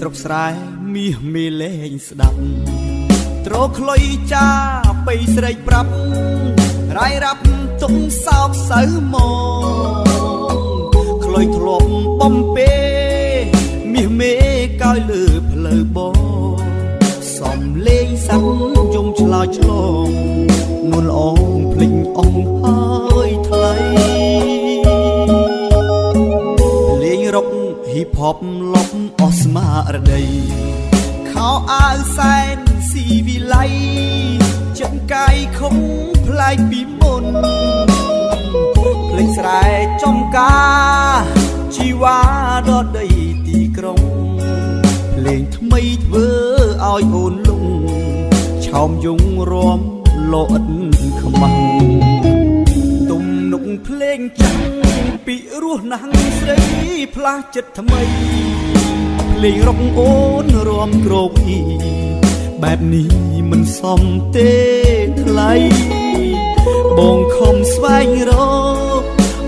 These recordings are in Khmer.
ស្រុកស្រែមាសមេលែងស្ដាប់ត្រខ្លុយចាបៃស្រែកប្រាប់រាយរាប់ទុំសោកសៅមកខ្លុយធ្លាប់បំពេមាសមេកោយលើផ្លូវបងសំលេងសាប់យំឆ្លើយឆ្លងនួនអងភ្លេងអងហើយថ្លៃលេងរកហ៊ីបហបលប់អស់ស្មារតីខោអាវសែនស៊ីវិល័យចិត្តកាយខំផ្លាយពីមុនភ្លេងស្រែចំការជីវ៉ាដល់ដីទីក្រុងភ្លេងថ្មីធ្វើឲ្យអូនលងឆោមយងរំលោអិតខ្មាំងទំនុកភ្លេងចាំងពីរស់ណាស់ស្រីផ្លាស់ចិត្តថ្មីភ្លេងរកអូនរំក្រោកអ៊ីបែបនេះមិនសមទេថ្លៃបងខំស្វែងរក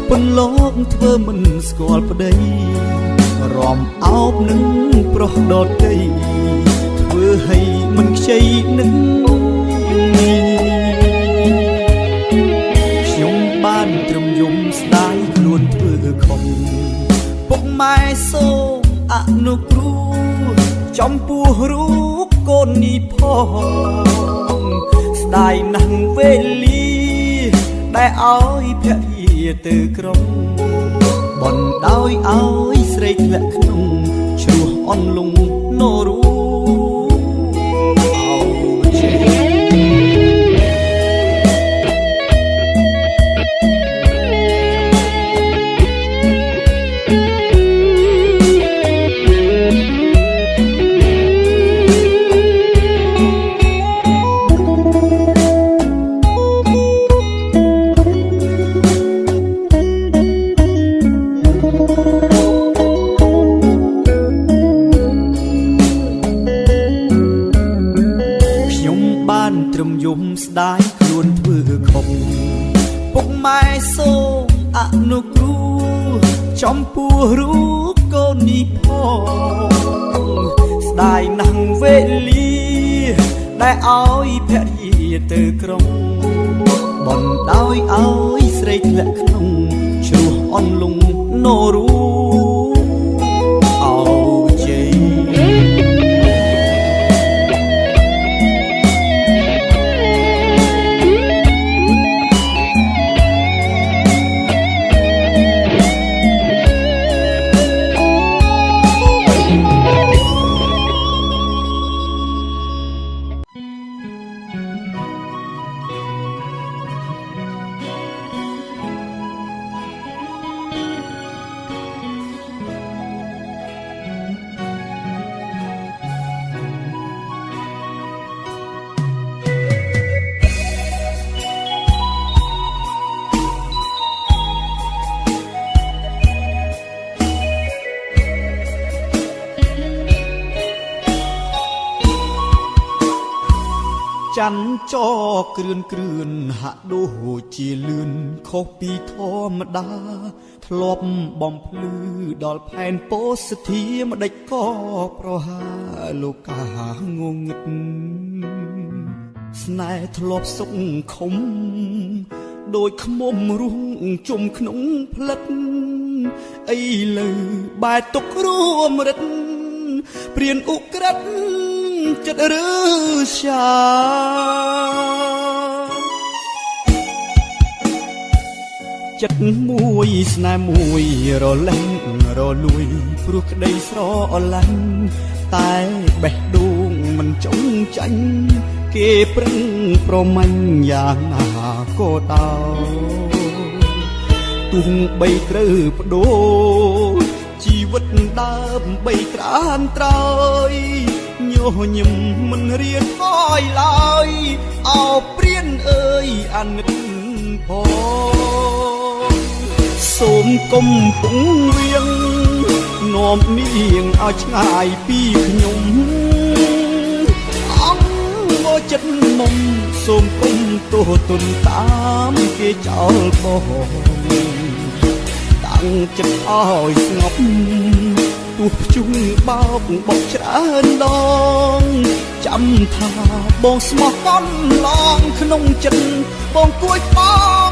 ពន្លកធ្វើមិនស្គាល់ប្តីរំអោបនឹងប្រុសដតីធ្វើឲ្យមិនខ្ចីនឹងខ្ញុំបានត្រឹមយំស្ដាយខ្លួនធ្វើខំពុកម៉ែសូមអនុគ្រោះចំពោះរូបកូននេះផងស្ដាយណាស់វេលាដែលឲ្យភរិយាទៅក្រុងបណ្ដោយឲ្យស្រីធ្លាក់ក្នុងជ្រោះអន់លងនរូត្រឹមយំស្ដាយខ្លួនធ្វើខំពុកម៉ែសូមអនុគ្រោះចំពោះរូបកូននេះផងស្ដាយណាស់វេលាដែលឲ្យភរិយាទៅក្រុងបណ្ដោយឲ្យស្រីធ្លាក់ក្នុងជ្រោះអន់លងនរូច័ន្ទចគ្រឿនហាក់ដូចជាលឿនខុសពីធម្មតាធ្លាប់បំភ្លឺដល់ផែនពោធិ៍ធាម្ដេចក៏ប្រហាលោកាងងឹតស្នេហ៍ធ្លាប់សុខខំដូចខ្មុំរុងជុំក្នុងផ្លិតអីលើបែកទុករួមរិទ្ធព្រានឧក្រិដ្ឋចិត្តឬសាចិត្តមួយស្នេហ៍មួយរលែងរលួយព្រោះក្តីស្រឡាញ់តែបេះដូងមិនចង់ចាញ់គេប្រឹងប្រមាញ់យ៉ាងណាក៏ដោយទោះបីត្រូវបដូរជីវិតដើមបីក្រានត្រយញញឹមមិនរៀនអើយឡើយអោព្រានអើយអាណិតផងសូមកុំពងវៀងនាំនាងឲ្យឆ្ងាយពីខ្ញុំអង្គមកចិត្តមុំសូមគុំទោសទុនតាមគេចោលបងតាំងចិត្តឲ្យស្ងប់ព ទោះជុំបោកបោកច្រើនដងចាំថាបងស្មោះកន់ឡងក្នុងចិត្តបងគួចបង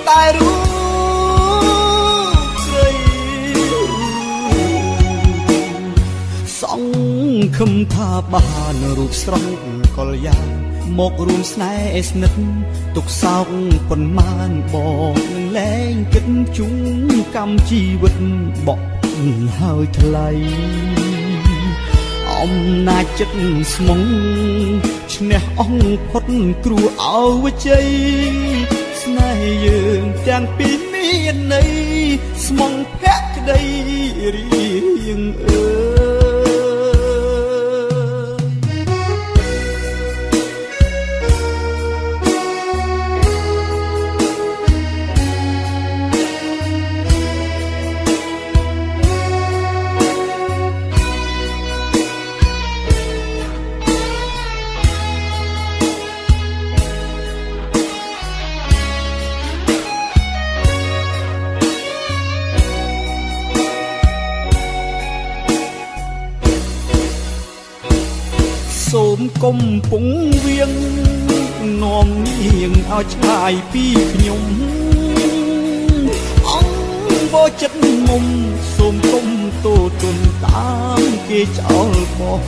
តែរូបស្រីសង្ឃឹមថាបានរូបស្រស់កលយ៉ាងមករួមស្នេហ៍ស្និទ្ធទុកសោកប៉ុន្មានបងនឹងលែងគិតជុំកម្មជីវិតបកហើយថ្លៃអំណាចចិត្តស្មុងឈ្នះអង្គផុតគ្រូអវជ័យស្នេហ៍យើងទាំងពីរមានន័យស្មុងភក្តីរៀងអើសូមកុំពងវៀងនាំនាងឲ្យឆ្ងាយពីខ្ញុំអង្គបចិត្តមុំសូមកុំតូទុនតាមគេចោលបង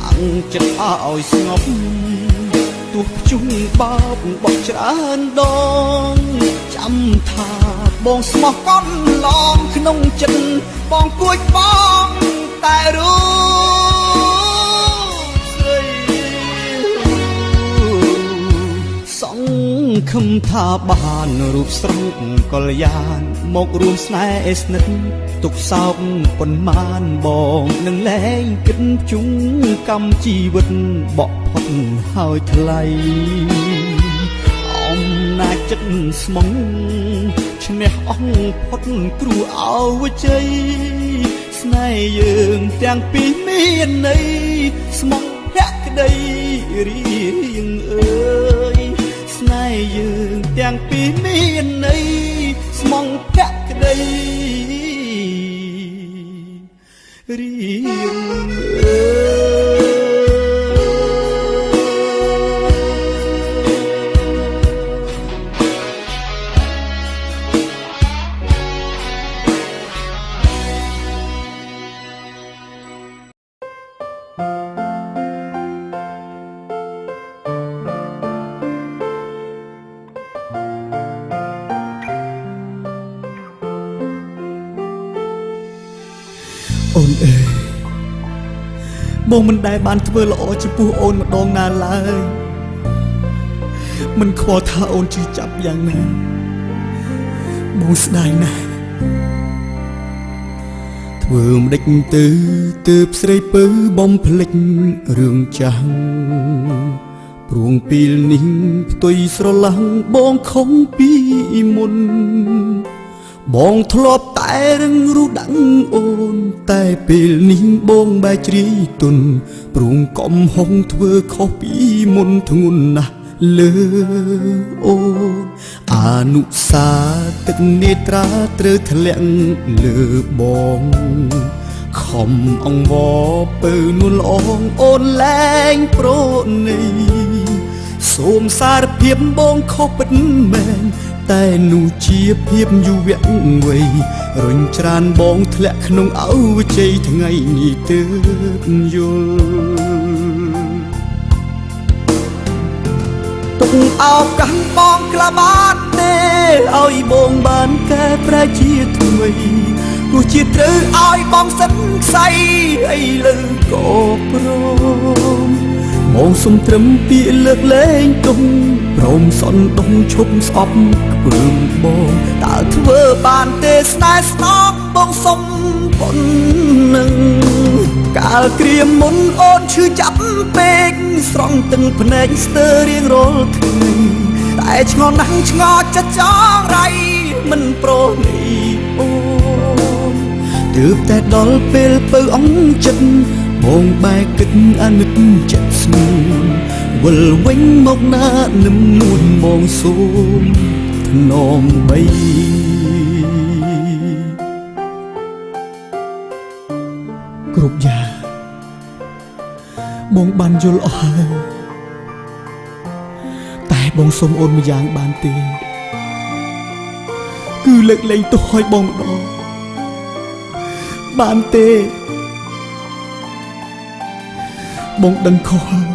អង្គចិត្តឲ្យស្ងប់ទោះជុំបោកបោកច្រើនដងចាំថាបងស្មោះកន់ឡងក្នុងចិត្តបងគួចបងតែរូសង្ឃឹមថាបានរូបស្រស់កលយានមករួមស្នេហ៍ស្និទ្ធទុកសោកប៉ុន្មានបងនឹងលែងគិតជុំកម្មជីវិតបកផុតហើយថ្លៃអំណាចចិត្តស្មុងឈ្នះអង្គផុតគ្រូអវជ័យស្នេហ៍យើងទាំងពីរមានន័យស្មុងភក្តីរៀងអើយស្នេហ៍យើងទាំងពីរមានន័យស្មងភក្តីរៀងអើយអូនអើយបងមិនដែលបានធ្វើល្អចំពោះអូនម្ដងណាឡើយមិនខ្វល់ថាអូនជឿចាប់យ៉ាងណាបងស្ដាយណាស់ធ្វើម្ដេចទៅទើបស្រីពៅបំភ្លេចរឿងចាស់ព្រួងពេលនេះផ្ទុយស្រឡះបងខំពីមុនបងធ្លាប់តែរឹងរូដាំងអូនតែពេលនេះបងបែកជ្រាយទុនព្រួងកំហុងធ្វើខុសពីមុនធ្ងន់ណាស់លើអូនអនុសាទឹកនេត្រាត្រូវធ្លាក់លើបងខំអង្វរពៅនួនល្អងអូនលែងប្រណីសូមសារភាពបងខុសពិតមែនតែនោះជាភាពយុវវ័យរុញច្រានបងធ្លាក់ក្នុងអវជ័យថ្ងៃនេះទើបយល់ទុកឱកាសបងក្លាបានទេឲ្យបងបានកែប្រែជាថ្មីព្រោះជាត្រូវឲ្យបងសិនខ្សែអីលើក៏ព្រមបងសុំត្រឹមពាក្យលើកលែងទុំព្រមសន់ដុំឈប់ស្អប់ពើបងតើធ្វើបានទេស្នេហ៍ស្នងបងសុំប៉ុណ្ណឹងកាលក្រៀមមុនអូនឈឺចាប់ពេកស្រង់ទឹកភ្នែកស្ទើររៀងរាល់ថ្ងៃតែឆ្ងល់ណាស់ឆ្ងល់ចិត្តចង់រៃមិនប្រណីអូនទើបតែដល់ពេលពៅអងចិត្តបងបែកគិតអាណិតចិត្តស្នូលវិលវិញមកណានឹមនួនបងសូមថ្នមបី គ្រប់យ៉ាងបងបានយល់អស់ហើយតែបងសុំអូនម្យ៉ាងបានទេគឺលើកលែងទោសឲ្យបងម្ដងបានទេបងដឹងខុសហើយ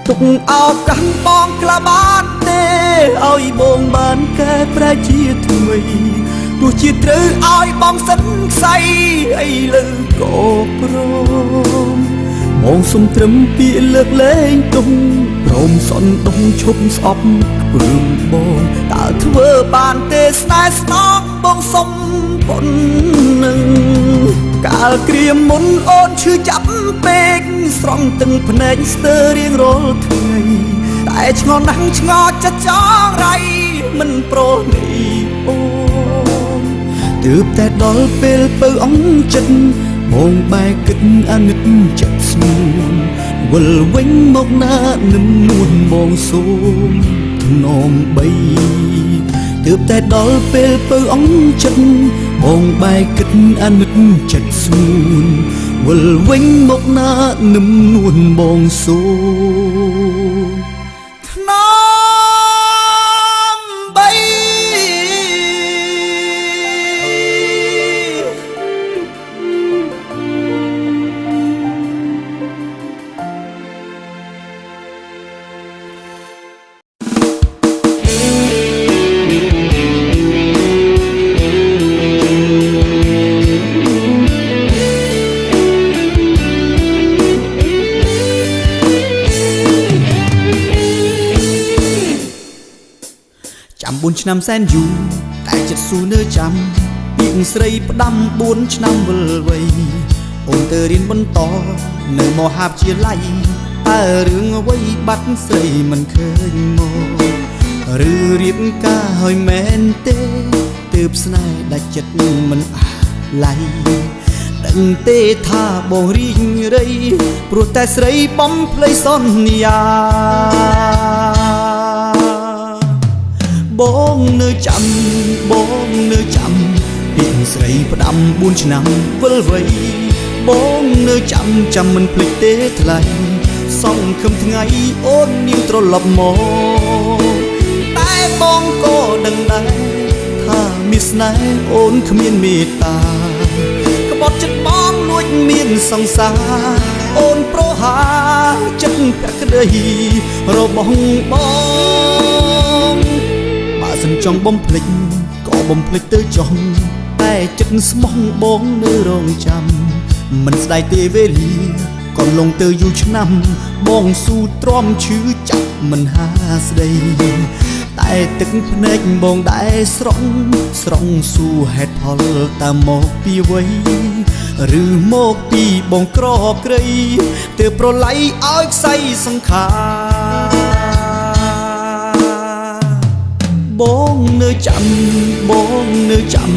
ទុកឱកាសបងក្លាបានទេឲ្យបងបានកែប្រែជាថ្មីទោះជាត្រូវឲ្យបងសិនខ្សៃអីលើក៏ព្រមបងសុំត្រឹមពាក្យលើកលែងទុំព្រមសន់ដុំឈប់ស្អប់ព្រមបងតើធ្វើបានទេស្នេហ៍ស្នងបងសុំប៉ុណ្ណឹងកាលក្រៀមមុនអូនឈឺចាប់ពេកស្រង់ទឹកភ្នែកស្ទើររៀងរាល់ថ្ងៃតែឆ្ងល់ណាស់ឆ្ងល់ចិត្តចង់រៃមិនប្រនេះអូនទើបតែដល់ពេលពៅអងចិត្តបងបែកគិតអាណិតចិត្តស្នួនវិលវិញមកណានឹមនួនបងសូមថ្នមបីទើបតែដល់ពេលពៅអងចិត្តបងបែកគិតអាណិតចិត្តស្នួនវិលវិញមកណានឹមនួនបងសូមថ្នមបី4ឆ្នាំសែនយូរតែចិត្តស៊ូនៅចាំពីស្រីផ្ដាំ4ឆ្នាំវិលវ័យអូនទៅរៀនបន្តនៅមហាវិទ្យាល័យតើរឿងអ្វីបាត់ស្រីមិនឃើញមកឬរៀបការហើយមែនទេទើបស្នេហ៍ដាច់ចិត្តមិនអាឡៃដឹងទេថាបងរីងរៃព្រោះតែស្រីបំភ្លៃសន្យាបងនៅចាំបងនៅចាំពីស្រីផ្ដាំ4ឆ្នាំវិលវ័យបងនៅចាំមិនភ្លេចទេថ្លៃសង្ឃឹមថ្ងៃអូននាងត្រឡប់មកតែបងក៏ដឹងដែរថាមានស្នេហ៍អូនគ្មានមេត្តាក្បត់ចិត្តបងលួចមានសង្សារអូនប្រហាចិត្តភក្តីរបស់បងសិនចង់បំភ្លេចក៏បំភ្លេចទៅចង់តែចិត្តស្មោះបងនៅរងចាំមិនស្ដាយទេវេលាក៏លងទៅយូរឆ្នាំបងស៊ូទ្រាំឈឺចាប់មិនហាស្ដីតែទឹកភ្នែកបងដែរស្រង់ស៊ូហេតុផលតើមកពីអ្វីឬមកពីបងក្រក្រៃទើបប្រឡ័យឲ្យខ្សែសង្ខារបងនៅចាំបងនៅចាំ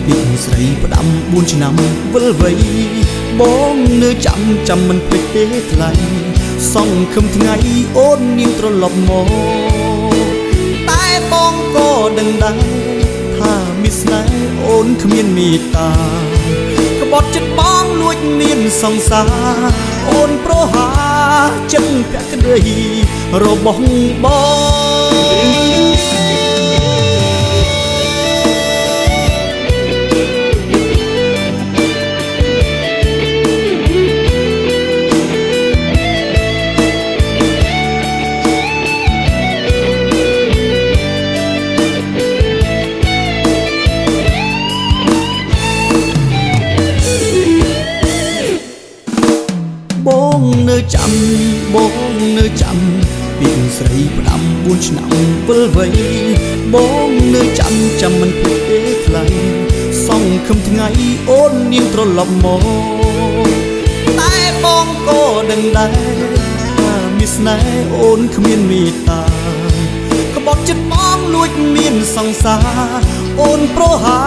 ពីស្រីផ្ដាំ4ឆ្នាំវិលវ័យបងនៅចាំមិនភ្លេចទេថ្លៃសង្ឃឹមថ្ងៃអូននាងត្រឡប់មកតែបងក៏ដឹងដែរថាមានស្នេហ៍អូនគ្មានមេត្តាក្បត់ចិត្តបងលួចមានសង្សារអូនប្រហាចិត្តភក្តីរបស់បងបងនៅចាំពីស្រីផ្ដាំ4ឆ្នាំវិលវ័យបងនៅចាំមិនភ្លេចទេថ្លៃសង្ឃឹមថ្ងៃអូននាងត្រឡប់មកតែបងក៏ដឹងដែរថាមានស្នេហ៍អូនគ្មានមេត្តាក្បត់ចិត្តបងលួចមានសង្សារអូនប្រហា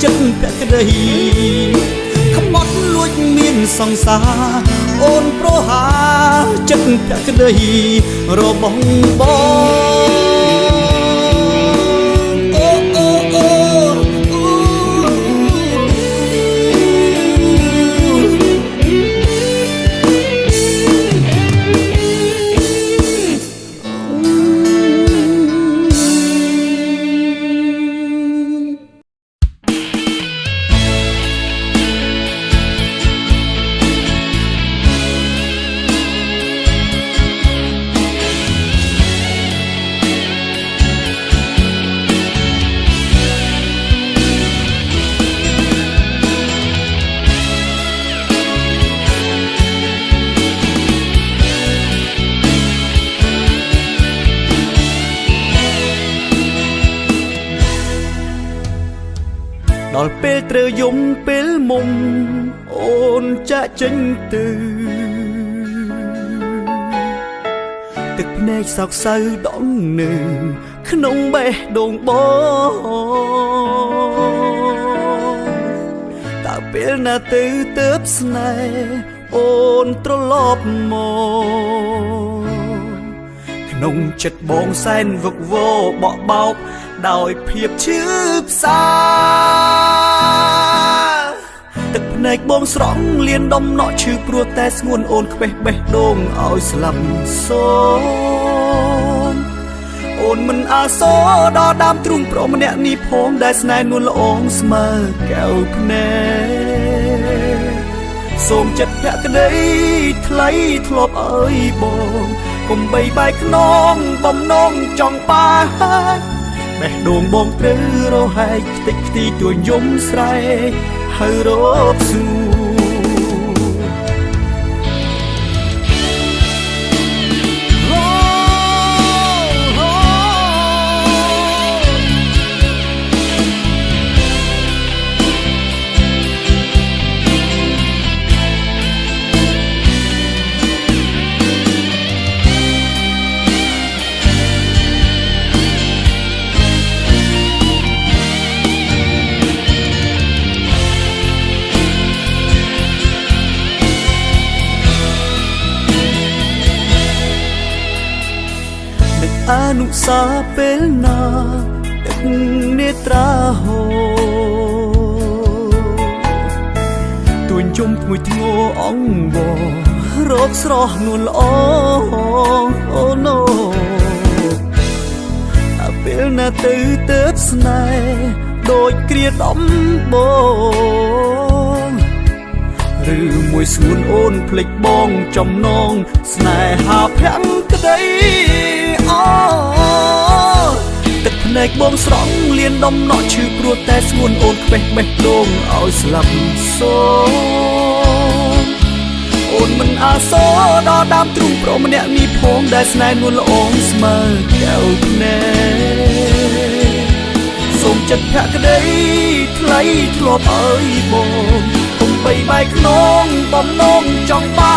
ចិត្តភក្តីក្បត់លួចមានសង្សារអូនប្រហាចិត្តភក្តីរបស់បងអូអូអូអូ ពេលត្រូវយំពេលមុំអូនចាក់ចេញទៅទឹកភ្នែកសោកសៅដងនៅក្នុងបេះដូងបងតើពេលណាទៅទៅស្នេហ៍អូនត្រឡប់មកក្នុងចិត្តបងសែនវឹកវរបក់បោកដោយភាពឈឺផ្សាទឹកភ្នែកបងស្រង់លៀនដំណក់ឈឺព្រោះតែស្ងួនអូនខ្វេះបេះដូងឲ្យស្លាប់សូនអូនមិនអាសរដល់ដើមទ្រូងប្រុសម្នាក់នេះផងដែលស្នេហ៍នួនល្អងស្មើកែវភ្នែកសូមចិត្តភក្តីថ្លៃធ្លាប់អើយបងកុំបីបែកខ្នងបំណងចង់បាបេះដូងបងត្រូវរហែកខ្ទេចខ្ទីទួញយំស្រែកហើយរកសួអនុសាពេលណាទឹកនេត្រាហូទួញជុំមួយធ្ងោអងបរកស្រស់នួនល្អអូណូតែពេលណាទៅទៅស្នេហ៍ដូចគ្រាដំបងឬមួយស្ងួនអូនភ្លេចបងចំណងស្នេហាភាំងក្តីទឹកភ្នែកបងស្រង់លៀនដំណក់ឈឺព្រោះតែស្ងួនអូនខ្វេះបេះដូងឲ្យស្លាប់សូនអូនមិនអាសរដល់ដើមទ្រូងប្រុសម្នាក់នេះផងដែលស្នេហ៍នួនល្អងស្មើកែវភ្នែកសូមចិត្តភក្តីថ្លៃធ្លាប់អើយបងកុំបីបែកខ្នងបំណងចង់បា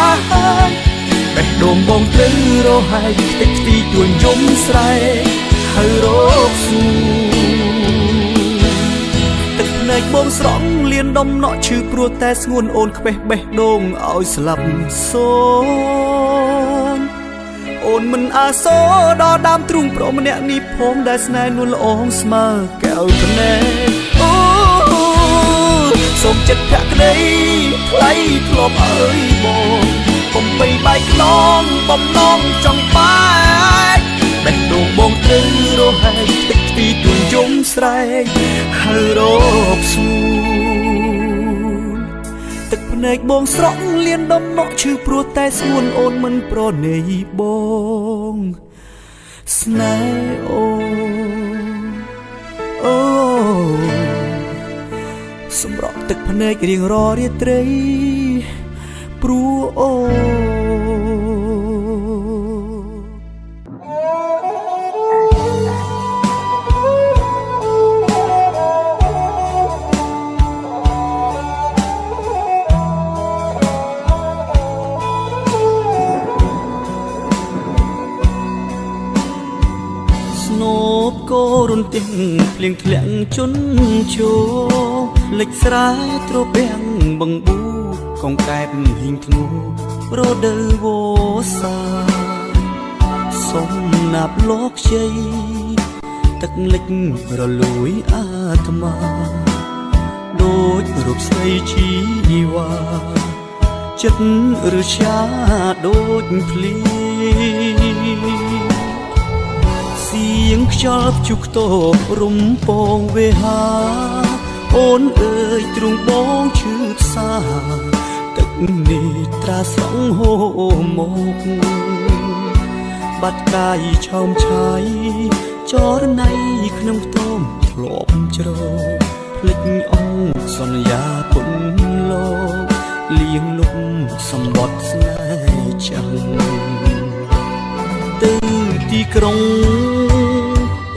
បេះដូងបងត្រូវរហែកខ្ទេចខ្ទីទួញយំស្រែកហើយរកសួរទឹកភ្នែកបងស្រង់លៀនដំណក់ឈឺព្រោះតែស្ងួនអូនខ្វេះបេះដូងឲ្យស្លាប់សូនអូនមិនអាសរដល់ដើមទ្រូងប្រុសម្នាក់នេះផងដែលស្នេហ៍នួនល្អងស្មើកែវភ្នែកអូសូមចិត្តភក្តីថ្លៃធ្លាប់អើយបងកុំបីបែកខ្នងបំណងចង់បាបេះដូងបងត្រូវរហែកទឹកខ្ទីទួញយំស្រែកហើយរកសួរទឹកភ្នែកបងស្រង់លៀនដំណក់ឈឺព្រោះតែស្ងួនអូនមិនប្រណីបងស្នេហ៍អូសម្រក់ទឹកភ្នែករៀងរាត្រីព្រោះអូស្នូបកូររន្ទះភ្លៀងធ្លាក់ជន់ជោលិចស្រែត្រពាំងបឹងបូកងកែបហ៊ីងធ្ងោរដូវវស្សាសុំណាប់លោកជ័យទឹកលិចរលួយអាត្មាដូចរូបស្រីជីវ៉ាចិត្តឬឆាដូចភ្លីសៀងខ្យល់ជុកតោរំពងវេហាអូនអើយទ្រង់បងឈឺផ្សាទឹកនេះត្រាស្រង់ហូរមកបាត់កាយឆោមឆាយចរណៃក្នុងខ្ទមធ្លាប់ជ្រោភ្លេចអង្គសន្យាពុនលោកលៀងលុបសម្បត្តិស្នេហ៍ចាំទៅទីក្រុង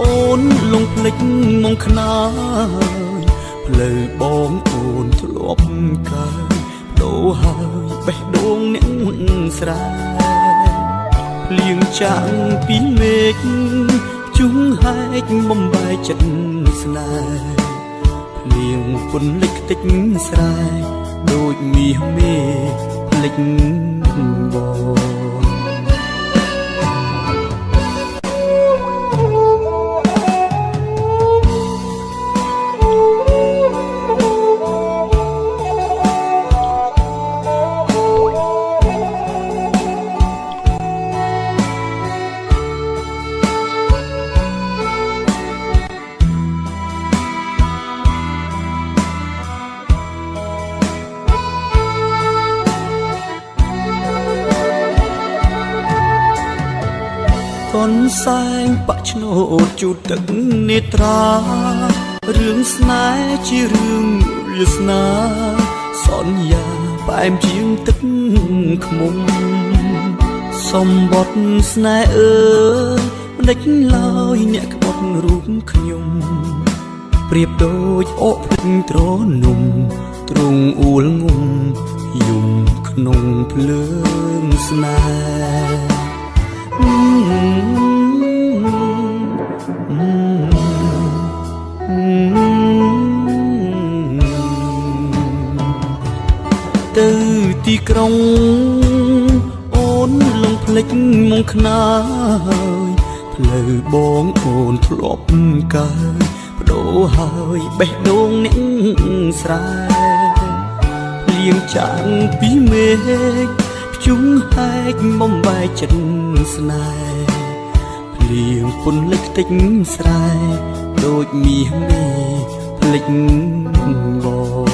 អូនលងភ្លេចមកខ្នាយ ផ្លូវបងអូនធ្លាប់កើដូរហើយបេះដូងអ្នកស្រែភ្លៀងចាំងពីមេឃជុំហែកបំបែកចិត្តស្នេហ៍ភ្លៀងពន្លិចខ្ទេចស្រែដូចមាសមេភ្លេចបងកូនសែងបាក់ឆ្នោតជូតទឹកនេត្រារឿងស្នេហ៍ជារឿងវាសនាសន្យាផ្អែមជាងទឹកខ្មុំសម្បត្តិស្នេហ៍អើយមិនដេចឡើយអ្នកក្បត់រូបខ្ញុំប្រៀបដូចអកភ្លេចត្រនំទ្រង់អួលងំយំក្នុងភ្លើងស្នេហ៍ទៅទីក្រុងអូនលងភ្លេចមកខ្នាយផ្លូវបងអូនធ្លាប់កើបដូរហើយបេះដូងអ្នកស្រែភ្លៀងចាំងពីមេឃភ្ជុំហែកបំបែកចិត្តស្នេហ៍ភ្លៀងពន្លិចខ្ទេចស្រែដូចមាសមេភ្លេចបង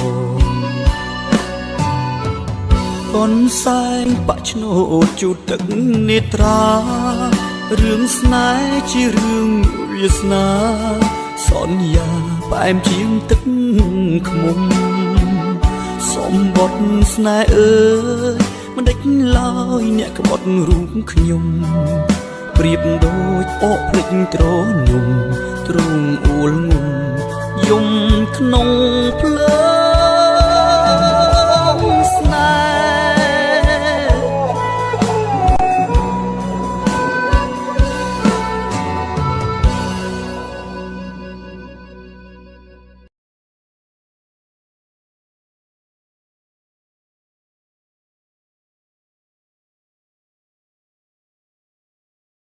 កូនសែងបាក់ឆ្នោតជូតទឹកនេត្រារឿងស្នេហ៍ជារឿងវាសនាសន្យាផ្អែមជាងទឹកខ្មុំសម្បត្តិស្នេហ៍អើយមិនដេចឡើយអ្នកក្បត់រូបខ្ញុំប្រៀបដូចអកភ្លេចត្រនំទ្រង់អួលងំយំក្នុងភ្លើ